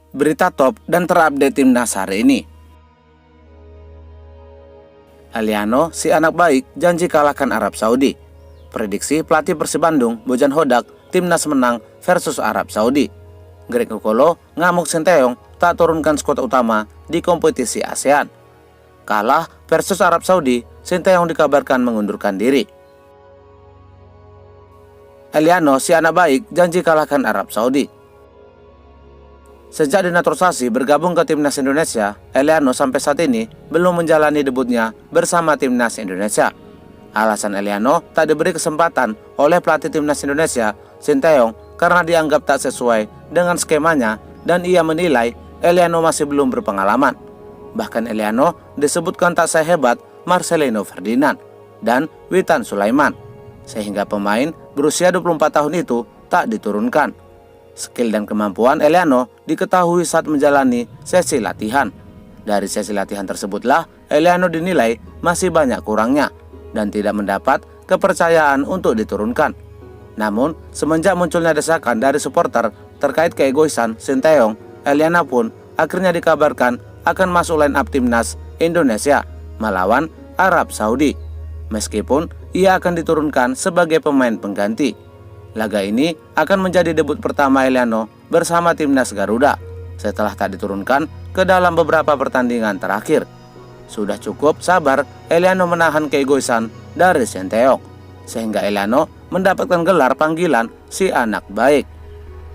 Berita top dan terupdate timnas hari ini. Eliano, si anak baik, janji kalahkan Arab Saudi. Prediksi pelatih Persib Bandung, Bojan Hodak, timnas menang versus Arab Saudi. Greg Ukolo ngamuk Sinteyong tak turunkan skuad utama di kompetisi ASEAN. Kalah versus Arab Saudi, Sinteyong dikabarkan mengundurkan diri. Eliano, si anak baik, janji kalahkan Arab Saudi. Sejak dinaturalisasi bergabung ke timnas Indonesia, Eliano sampai saat ini belum menjalani debutnya bersama timnas Indonesia. Alasan Eliano tak diberi kesempatan oleh pelatih timnas Indonesia, Sinteyong, karena dianggap tak sesuai dengan skemanya dan ia menilai Eliano masih belum berpengalaman. Bahkan Eliano disebutkan tak sehebat Marcelino Ferdinand dan Witan Sulaiman, sehingga pemain berusia 24 tahun itu tak diturunkan. Skill dan kemampuan Eliano diketahui saat menjalani sesi latihan. Dari sesi latihan tersebutlah Eliano dinilai masih banyak kurangnya dan tidak mendapat kepercayaan untuk diturunkan. Namun, semenjak munculnya desakan dari supporter terkait keegoisan Sinteyong, Eliano pun akhirnya dikabarkan akan masuk line up timnas Indonesia melawan Arab Saudi. Meskipun ia akan diturunkan sebagai pemain pengganti. Laga ini akan menjadi debut pertama Eliano bersama timnas Garuda setelah tak diturunkan ke dalam beberapa pertandingan terakhir. Sudah cukup sabar Eliano menahan keegoisan dari Sinteyong, sehingga Eliano mendapatkan gelar panggilan si anak baik.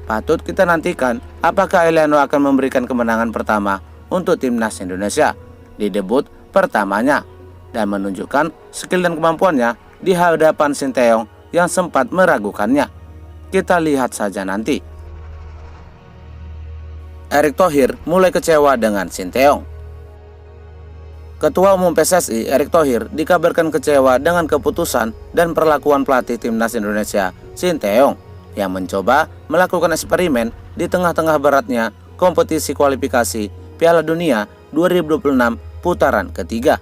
Patut kita nantikan apakah Eliano akan memberikan kemenangan pertama untuk timnas Indonesia di debut pertamanya dan menunjukkan skill dan kemampuannya di hadapan Sinteyong yang sempat meragukannya. Kita lihat saja nanti. Erick Thohir mulai kecewa dengan Sinteyong. Ketua Umum PSSI Erick Thohir dikabarkan kecewa dengan keputusan dan perlakuan pelatih timnas Indonesia Sinteyong yang mencoba melakukan eksperimen di tengah-tengah beratnya kompetisi kualifikasi Piala Dunia 2026 putaran ketiga.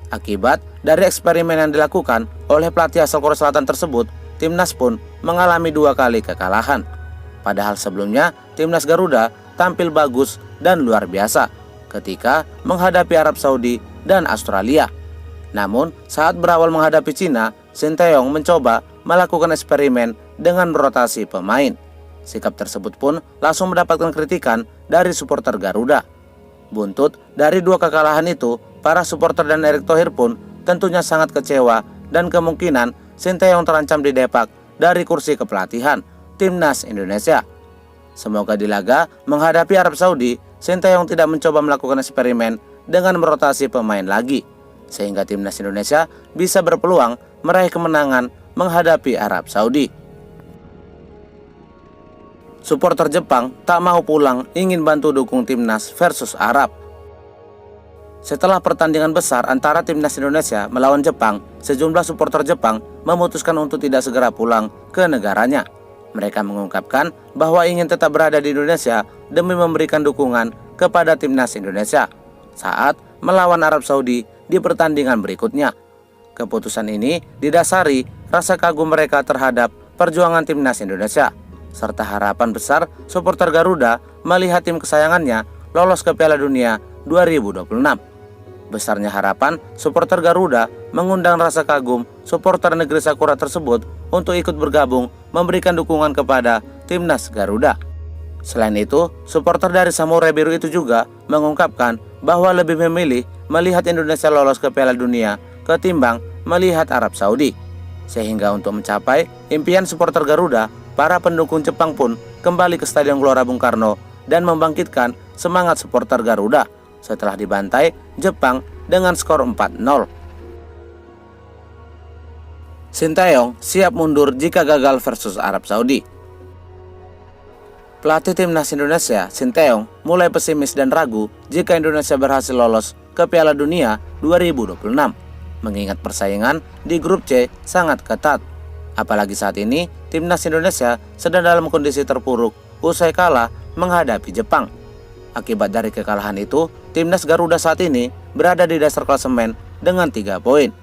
Akibat dari eksperimen yang dilakukan oleh pelatih asal Korea Selatan tersebut, timnas pun mengalami 2 kali kekalahan. Padahal sebelumnya, timnas Garuda tampil bagus dan luar biasa ketika menghadapi Arab Saudi dan Australia. Namun, saat berawal menghadapi Cina, Sinteyong mencoba melakukan eksperimen dengan merotasi pemain. Sikap tersebut pun langsung mendapatkan kritikan dari supporter Garuda. Buntut dari 2 kekalahan itu, para supporter dan Erick Thohir pun tentunya sangat kecewa dan kemungkinan Sinteyong terancam didepak dari kursi kepelatihan timnas Indonesia. Semoga di laga menghadapi Arab Saudi, Sinteyong tidak mencoba melakukan eksperimen dengan merotasi pemain lagi, sehingga timnas Indonesia bisa berpeluang meraih kemenangan menghadapi Arab Saudi. Supporter Jepang tak mau pulang ingin bantu dukung timnas versus Arab. Setelah pertandingan besar antara timnas Indonesia melawan Jepang, sejumlah supporter Jepang memutuskan untuk tidak segera pulang ke negaranya. Mereka mengungkapkan bahwa ingin tetap berada di Indonesia demi memberikan dukungan kepada timnas Indonesia saat melawan Arab Saudi di pertandingan berikutnya. Keputusan ini didasari rasa kagum mereka terhadap perjuangan timnas Indonesia serta harapan besar supporter Garuda melihat tim kesayangannya lolos ke Piala Dunia 2026. Besarnya harapan supporter Garuda mengundang rasa kagum supporter negeri Sakura tersebut untuk ikut bergabung memberikan dukungan kepada timnas Garuda. Selain itu, supporter dari Samurai Biru itu juga mengungkapkan bahwa lebih memilih melihat Indonesia lolos ke Piala Dunia ketimbang melihat Arab Saudi. Sehingga untuk mencapai impian supporter Garuda, para pendukung Jepang pun kembali ke Stadion Gelora Bung Karno dan membangkitkan semangat supporter Garuda setelah dibantai Jepang dengan skor 4-0. Sinteyong siap mundur jika gagal versus Arab Saudi. Pelatih timnas Indonesia, Sinteyong, mulai pesimis dan ragu jika Indonesia berhasil lolos ke Piala Dunia 2026, mengingat persaingan di grup C sangat ketat. Apalagi saat ini, timnas Indonesia sedang dalam kondisi terpuruk usai kalah menghadapi Jepang. Akibat dari kekalahan itu, timnas Garuda saat ini berada di dasar klasemen dengan 3 poin.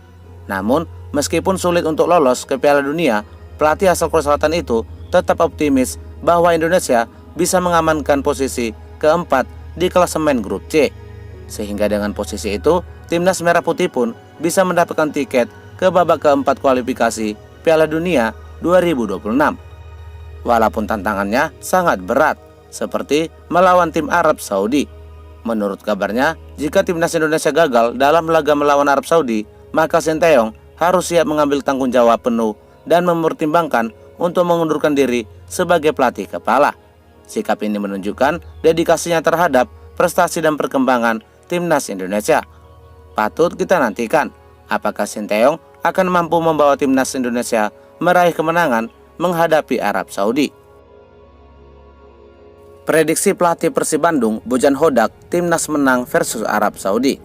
Namun, meskipun sulit untuk lolos ke Piala Dunia, pelatih asal Korea Selatan itu tetap optimis bahwa Indonesia bisa mengamankan posisi keempat di klasemen grup C. Sehingga dengan posisi itu, timnas Merah Putih pun bisa mendapatkan tiket ke babak keempat kualifikasi Piala Dunia 2026. Walaupun tantangannya sangat berat, seperti melawan tim Arab Saudi. Menurut kabarnya, jika timnas Indonesia gagal dalam laga melawan Arab Saudi, maka Sinteyong harus siap mengambil tanggung jawab penuh dan mempertimbangkan untuk mengundurkan diri sebagai pelatih kepala. Sikap ini menunjukkan dedikasinya terhadap prestasi dan perkembangan timnas Indonesia. Patut kita nantikan apakah Sinteyong akan mampu membawa timnas Indonesia meraih kemenangan menghadapi Arab Saudi. Prediksi pelatih Persib Bandung, Bojan Hodak, timnas menang versus Arab Saudi.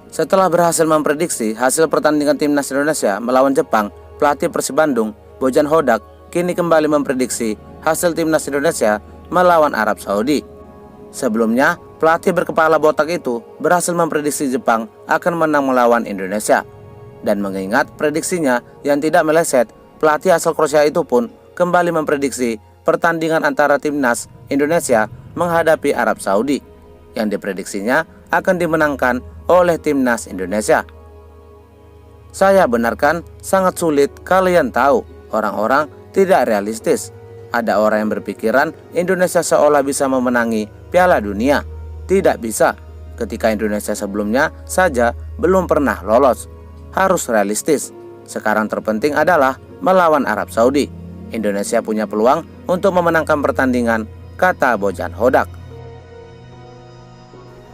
Setelah berhasil memprediksi hasil pertandingan timnas Indonesia melawan Jepang, pelatih Persib Bandung, Bojan Hodak, kini kembali memprediksi hasil timnas Indonesia melawan Arab Saudi. Sebelumnya, pelatih berkepala botak itu berhasil memprediksi Jepang akan menang melawan Indonesia. Dan mengingat prediksinya yang tidak meleset, pelatih asal Kroasia itu pun kembali memprediksi pertandingan antara timnas Indonesia menghadapi Arab Saudi yang diprediksinya akan dimenangkan oleh timnas Indonesia. Saya benarkan sangat sulit, kalian tahu, orang-orang tidak realistis. Ada orang yang berpikiran Indonesia seolah bisa memenangi Piala Dunia. Tidak bisa, ketika Indonesia sebelumnya saja belum pernah lolos. Harus realistis. Sekarang terpenting adalah melawan Arab Saudi. Indonesia punya peluang untuk memenangkan pertandingan, kata Bojan Hodak.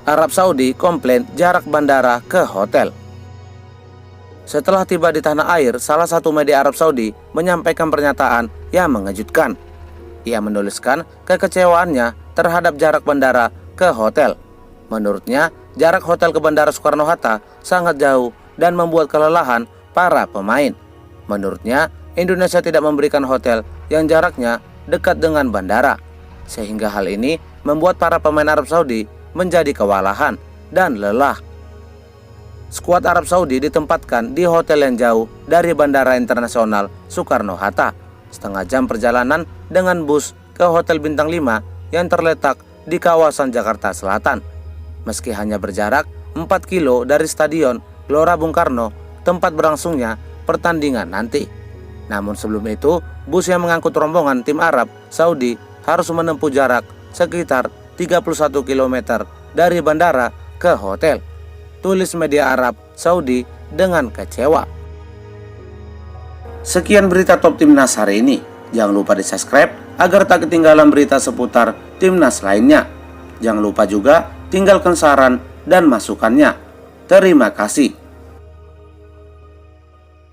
Arab Saudi komplain jarak bandara ke hotel. Setelah tiba di tanah air, salah satu media Arab Saudi menyampaikan pernyataan yang mengejutkan. Ia menuliskan kekecewaannya terhadap jarak bandara ke hotel. Menurutnya, jarak hotel ke Bandara Soekarno-Hatta sangat jauh dan membuat kelelahan para pemain. Menurutnya, Indonesia tidak memberikan hotel yang jaraknya dekat dengan bandara, sehingga hal ini membuat para pemain Arab Saudi menjadi kewalahan dan lelah. Skuad Arab Saudi ditempatkan di hotel yang jauh dari Bandara Internasional Soekarno-Hatta, setengah jam perjalanan dengan bus ke Hotel Bintang 5 yang terletak di kawasan Jakarta Selatan. Meski hanya berjarak 4 kilo dari Stadion Gelora Bung Karno, tempat berlangsungnya pertandingan nanti. Namun sebelum itu, bus yang mengangkut rombongan tim Arab Saudi harus menempuh jarak sekitar 31 km dari bandara ke hotel, tulis media Arab Saudi dengan kecewa. Sekian berita top timnas hari ini. Jangan lupa di subscribe agar tak ketinggalan berita seputar timnas lainnya. Jangan lupa juga tinggalkan saran dan masukannya. Terima kasih.